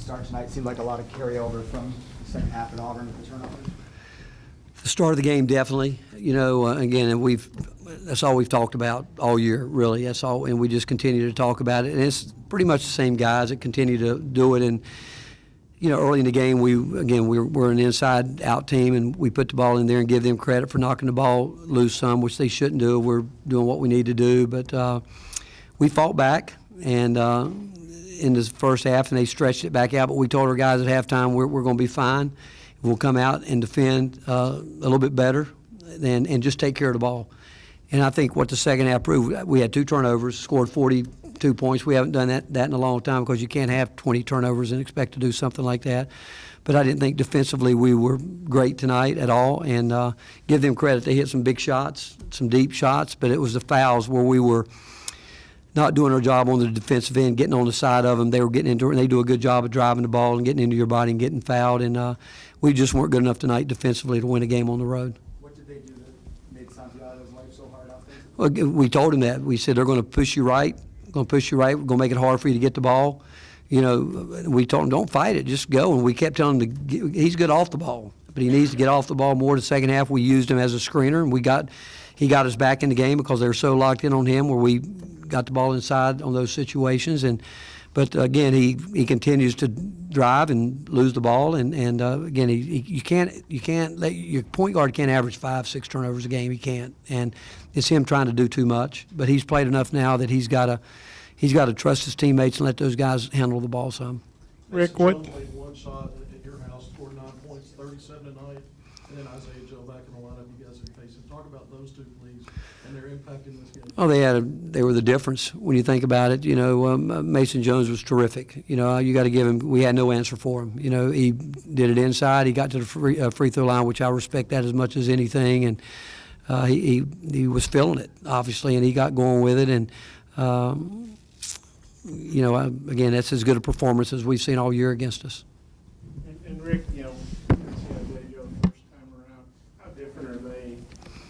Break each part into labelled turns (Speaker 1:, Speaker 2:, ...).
Speaker 1: start tonight? Seemed like a lot of carryover from the second half at Auburn with the turnovers.
Speaker 2: The start of the game, definitely. You know, again, and that's all we've talked about all year, really. That's all, and we just continue to talk about it. And it's pretty much the same guys that continue to do it. And you know, early in the game, we're an inside-out team, and we put the ball in there and give them credit for knocking the ball loose some, which they shouldn't do. We're doing what we need to do, but we fought back and in the first half, and they stretched it back out. But we told our guys at halftime we're going to be fine. We'll come out and defend a little bit better and just take care of the ball. And I think what the second half proved, we had 2 turnovers, scored 42 points. We haven't done that in a long time because you can't have 20 turnovers and expect to do something like that. But I didn't think defensively we were great tonight at all, and give them credit. They hit some big shots, some deep shots, but it was the fouls where we were not doing our job on the defensive end, getting on the side of them. They were getting into it, and they do a good job of driving the ball and getting into your body and getting fouled. And we just weren't good enough tonight defensively to win a game on the road.
Speaker 1: What did they do that made Santiago's life so hard offensively?
Speaker 2: Well, we told him that. We said they're going to push you right. We're going to push you right. We're going to make it hard for you to get the ball. You know, we told him, don't fight it, just go. And we kept telling him he's good off the ball, but he needs to get off the ball more. The second half, we used him as a screener, and he got us back in the game because they were so locked in on him, where we got the ball inside on those situations. But again, he continues to drive and lose the ball, and again, you can't let your point guard can't average 5-6 turnovers a game. He can't, and it's him trying to do too much. But he's played enough now that he's got to trust his teammates and let those guys handle the ball some.
Speaker 3: Rick, what? Played one shot at your house, scored 9 points, 37 tonight, and then Isaiah Joe back in the lineup you guys are facing. Talk about those two, please, and their impact in this game.
Speaker 2: Oh, they were the difference when you think about it. You know, Mason Jones was terrific. You know, you got to give him. We had no answer for him. You know, he did it inside. He got to the free throw line, which I respect that as much as anything. And he was feeling it, obviously, and he got going with it. And you know, again, that's as good a performance as we've seen all year against us.
Speaker 4: And Rick, you know, Isaiah Joe the first time around, how different are they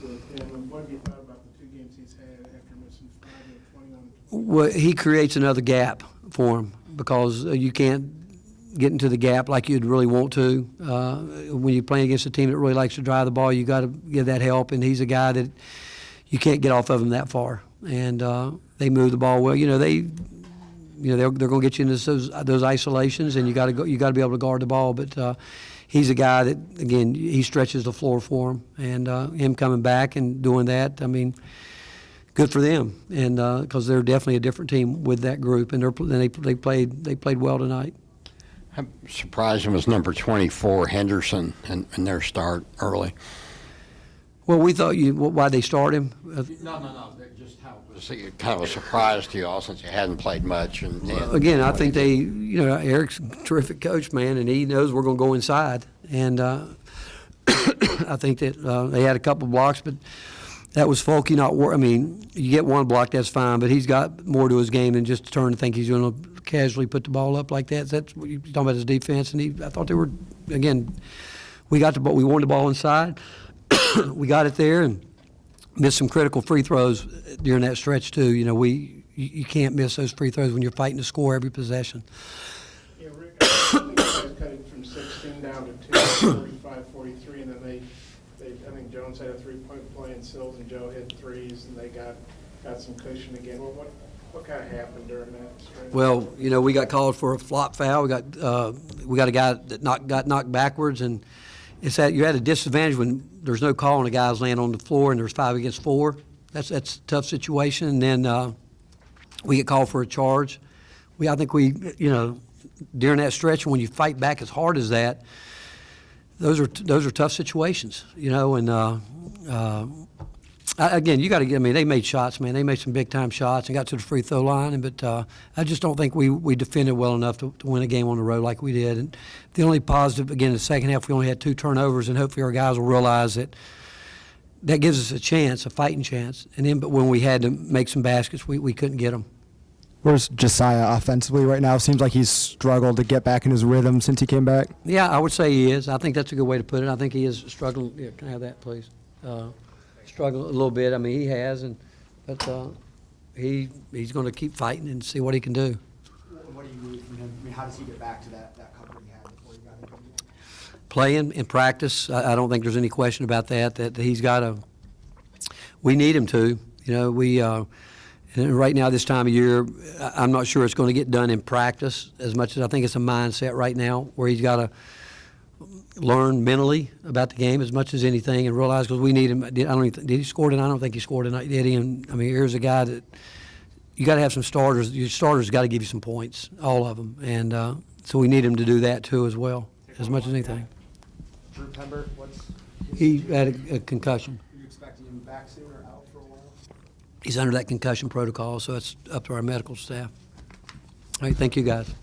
Speaker 4: with him, and what have you thought about the 2 games he's had after missing 5 and 21?
Speaker 2: Well, he creates another gap for him because you can't get into the gap like you'd really want to. When you're playing against a team that really likes to drive the ball, you got to give that help, and he's a guy that you can't get off of him that far. And they move the ball well. You know, they're going to get you into those isolations, and you got to be able to guard the ball. But he's a guy that, again, he stretches the floor for him, and him coming back and doing that, I mean, good for them, and because they're definitely a different team with that group, and they played well tonight.
Speaker 5: I'm surprised it was number 24 Henderson in their start early.
Speaker 2: Well, we thought why they start him.
Speaker 5: No. Just how it was kind of a surprise to you all since you hadn't played much. And
Speaker 2: Again, I think Eric's a terrific coach, man, and he knows we're going to go inside. And I think that they had a couple blocks, but that was Folky I mean, you get one block, that's fine, but he's got more to his game than just to turn and think he's going to casually put the ball up like that. That's what you're talking about, his defense. And I thought they were, again, we wanted the ball inside. We got it there and missed some critical free throws during that stretch too. You know, you can't miss those free throws when you're fighting to score every possession.
Speaker 4: Yeah, Rick, I think you guys cut it from 16 down to 2, 45, 43, and then I think Jones had a 3-point play, and Sills and Joe hit threes, and they got some cushion again. Well, what kind of happened during that stretch?
Speaker 2: Well, you know, we got called for a flop foul. We got a guy that got knocked backwards, and it's that you're at a disadvantage when there's no call and a guy's laying on the floor and there's 5 against 4. That's a tough situation. And then we get called for a charge. I think during that stretch when you fight back as hard as that, those are tough situations, you know. And again, you got to they made shots, man. They made some big time shots and got to the free throw line. But I just don't think we defended well enough to win a game on the road like we did. And the only positive, again, in the second half, we only had 2 turnovers, and hopefully our guys will realize that gives us a chance, a fighting chance. And then, but when we had to make some baskets, we couldn't get them.
Speaker 6: Where's Josiah offensively right now? Seems like he's struggled to get back in his rhythm since he came back.
Speaker 2: Yeah, I would say he is. I think that's a good way to put it. I think he is struggling. Yeah, can I have that, please? Struggling a little bit. I mean, he has, but he's going to keep fighting and see what he can do.
Speaker 6: what do you need from him? I mean, how does he get back to that comfort he had before he got injured?
Speaker 2: Playing in practice, I don't think there's any question about that he's got to, we need him to. You know, and right now this time of year, I'm not sure it's going to get done in practice as much as I think it's a mindset right now where he's got to learn mentally about the game as much as anything and realize because we need him. Did he score tonight? I don't think he scored tonight, did he? And, I mean, here's a guy that you got to have some starters. Your starters got to give you some points, all of them. And so we need him to do that too as well, as much as anything.
Speaker 6: Drew Pember,
Speaker 2: He had a concussion.
Speaker 1: Are you expecting him back soon or out for a while?
Speaker 2: He's under that concussion protocol, so it's up to our medical staff. All right, thank you, guys.